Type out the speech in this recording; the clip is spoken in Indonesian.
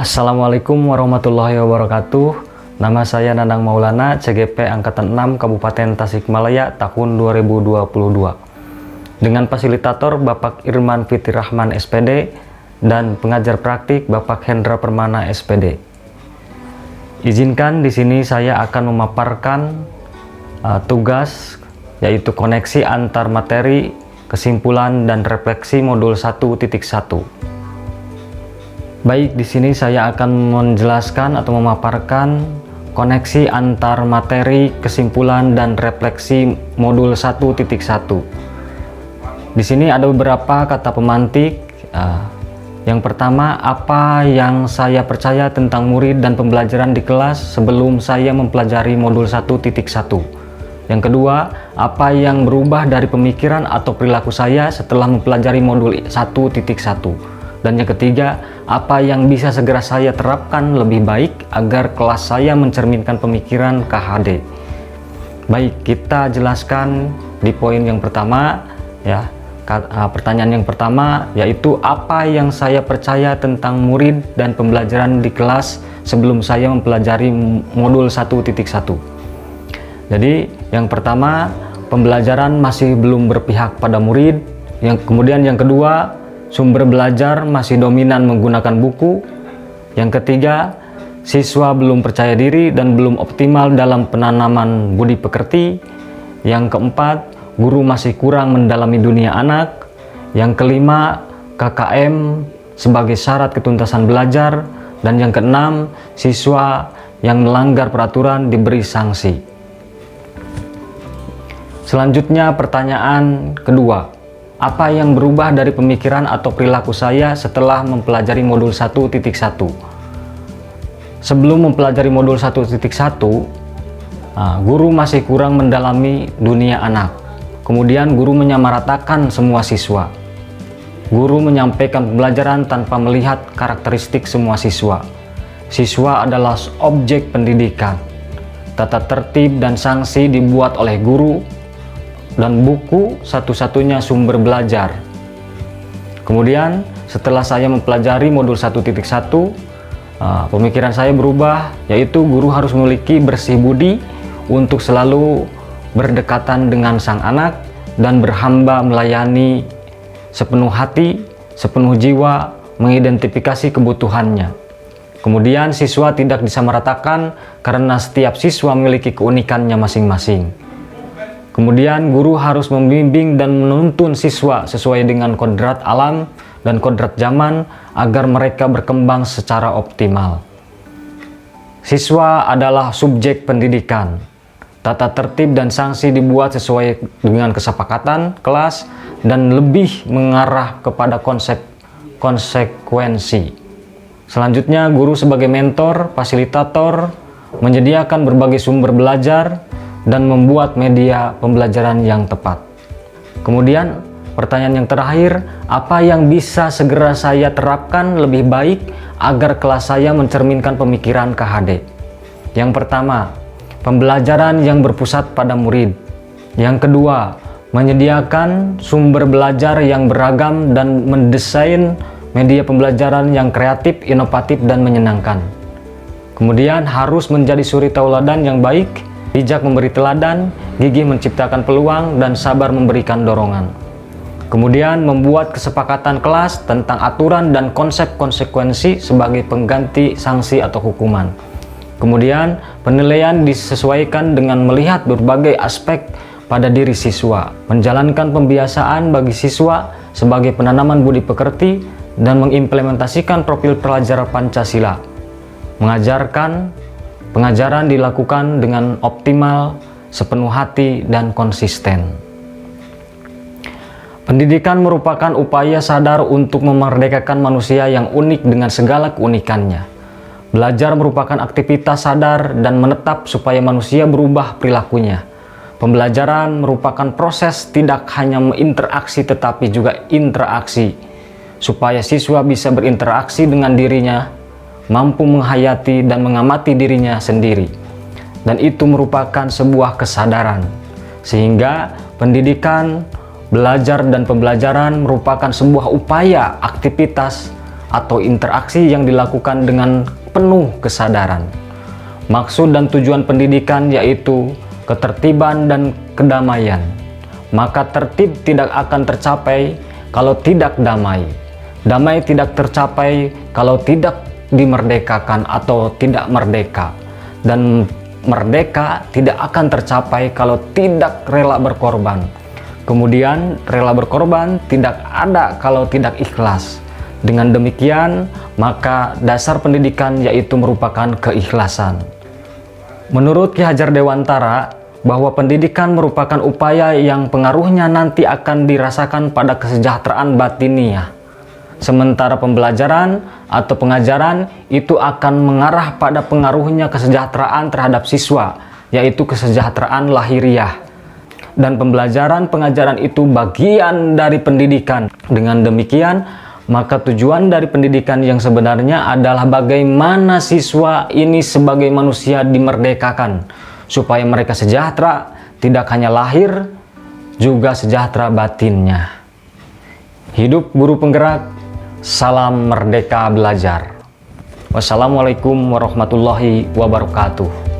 Assalamualaikum warahmatullahi wabarakatuh. Nama saya Nanang Maulana, CGP Angkatan 6 Kabupaten Tasikmalaya tahun 2022. Dengan fasilitator Bapak Irman Fitri Rahman SPD dan pengajar praktik Bapak Hendra Permana SPD. Izinkan di sini saya akan memaparkan tugas, yaitu koneksi antar materi, kesimpulan dan refleksi modul 1.1. Baik, di sini saya akan menjelaskan atau memaparkan koneksi antar materi, kesimpulan dan refleksi modul 1.1. Di sini ada beberapa kata pemantik. Yang pertama, apa yang saya percaya tentang murid dan pembelajaran di kelas sebelum saya mempelajari modul 1.1. Yang kedua, apa yang berubah dari pemikiran atau perilaku saya setelah mempelajari modul 1.1. Dan yang ketiga, apa yang bisa segera saya terapkan lebih baik agar kelas saya mencerminkan pemikiran KHD. Baik, kita jelaskan di poin yang pertama ya. Pertanyaan yang pertama yaitu apa yang saya percaya tentang murid dan pembelajaran di kelas sebelum saya mempelajari modul 1.1. Jadi yang pertama, pembelajaran masih belum berpihak pada murid. Kemudian yang kedua, sumber belajar masih dominan menggunakan buku. Yang ketiga, siswa belum percaya diri dan belum optimal dalam penanaman budi pekerti. Yang keempat, guru masih kurang mendalami dunia anak. Yang kelima, KKM sebagai syarat ketuntasan belajar. Dan yang keenam, siswa yang melanggar peraturan diberi sanksi. Selanjutnya pertanyaan kedua. Apa yang berubah dari pemikiran atau perilaku saya setelah mempelajari modul 1.1? Sebelum mempelajari modul 1.1, guru masih kurang mendalami dunia anak. Kemudian guru menyamaratakan semua siswa. Guru menyampaikan pembelajaran tanpa melihat karakteristik semua siswa. Siswa adalah objek pendidikan. Tata tertib dan sanksi dibuat oleh guru, dan buku satu-satunya sumber belajar. Kemudian setelah saya mempelajari modul 1.1, pemikiran saya berubah, yaitu guru harus memiliki bersih budi untuk selalu berdekatan dengan sang anak dan berhamba melayani sepenuh hati, sepenuh jiwa, mengidentifikasi kebutuhannya. Kemudian siswa tidak disamaratakan karena setiap siswa memiliki keunikannya masing-masing. Kemudian guru harus membimbing dan menuntun siswa sesuai dengan kodrat alam dan kodrat zaman agar mereka berkembang secara optimal. Siswa adalah subjek pendidikan. Tata tertib dan sanksi dibuat sesuai dengan kesepakatan kelas dan lebih mengarah kepada konsekuensi. Selanjutnya, guru sebagai mentor, fasilitator, menyediakan berbagai sumber belajar dan membuat media pembelajaran yang tepat. Kemudian pertanyaan yang terakhir, apa yang bisa segera saya terapkan lebih baik agar kelas saya mencerminkan pemikiran KHD? Yang pertama, pembelajaran yang berpusat pada murid. Yang kedua, menyediakan sumber belajar yang beragam dan mendesain media pembelajaran yang kreatif, inovatif, dan menyenangkan. Kemudian harus menjadi suri tauladan yang baik, bijak memberi teladan, gigih menciptakan peluang, dan sabar memberikan dorongan. Kemudian membuat kesepakatan kelas tentang aturan dan konsep konsekuensi sebagai pengganti sanksi atau hukuman. Kemudian penilaian disesuaikan dengan melihat berbagai aspek pada diri siswa, menjalankan pembiasaan bagi siswa sebagai penanaman budi pekerti, dan mengimplementasikan profil pelajar Pancasila. Pengajaran dilakukan dengan optimal, sepenuh hati, dan konsisten. Pendidikan merupakan upaya sadar untuk memerdekakan manusia yang unik dengan segala keunikannya. Belajar merupakan aktivitas sadar dan menetap supaya manusia berubah perilakunya. Pembelajaran merupakan proses tidak hanya berinteraksi tetapi juga interaksi, supaya siswa bisa berinteraksi dengan dirinya, mampu menghayati dan mengamati dirinya sendiri. Dan itu merupakan sebuah kesadaran. Sehingga pendidikan, belajar dan pembelajaran merupakan sebuah upaya aktivitas atau interaksi yang dilakukan dengan penuh kesadaran. Maksud dan tujuan pendidikan yaitu ketertiban dan kedamaian. Maka tertib tidak akan tercapai kalau tidak damai. Damai tidak tercapai kalau tidak dimerdekakan atau tidak merdeka. Dan merdeka tidak akan tercapai kalau tidak rela berkorban. Kemudian rela berkorban tidak ada kalau tidak ikhlas. Dengan demikian, maka dasar pendidikan yaitu merupakan keikhlasan. Menurut Ki Hajar Dewantara, bahwa pendidikan merupakan upaya yang pengaruhnya nanti akan dirasakan pada kesejahteraan batiniah. Sementara pembelajaran atau pengajaran itu akan mengarah pada pengaruhnya kesejahteraan terhadap siswa, yaitu kesejahteraan lahiriah. Dan pembelajaran pengajaran itu bagian dari pendidikan. Dengan demikian, maka tujuan dari pendidikan yang sebenarnya adalah bagaimana siswa ini sebagai manusia dimerdekakan, supaya mereka sejahtera, tidak hanya lahir, juga sejahtera batinnya. Hidup guru penggerak, salam merdeka belajar. Wassalamualaikum warahmatullahi wabarakatuh.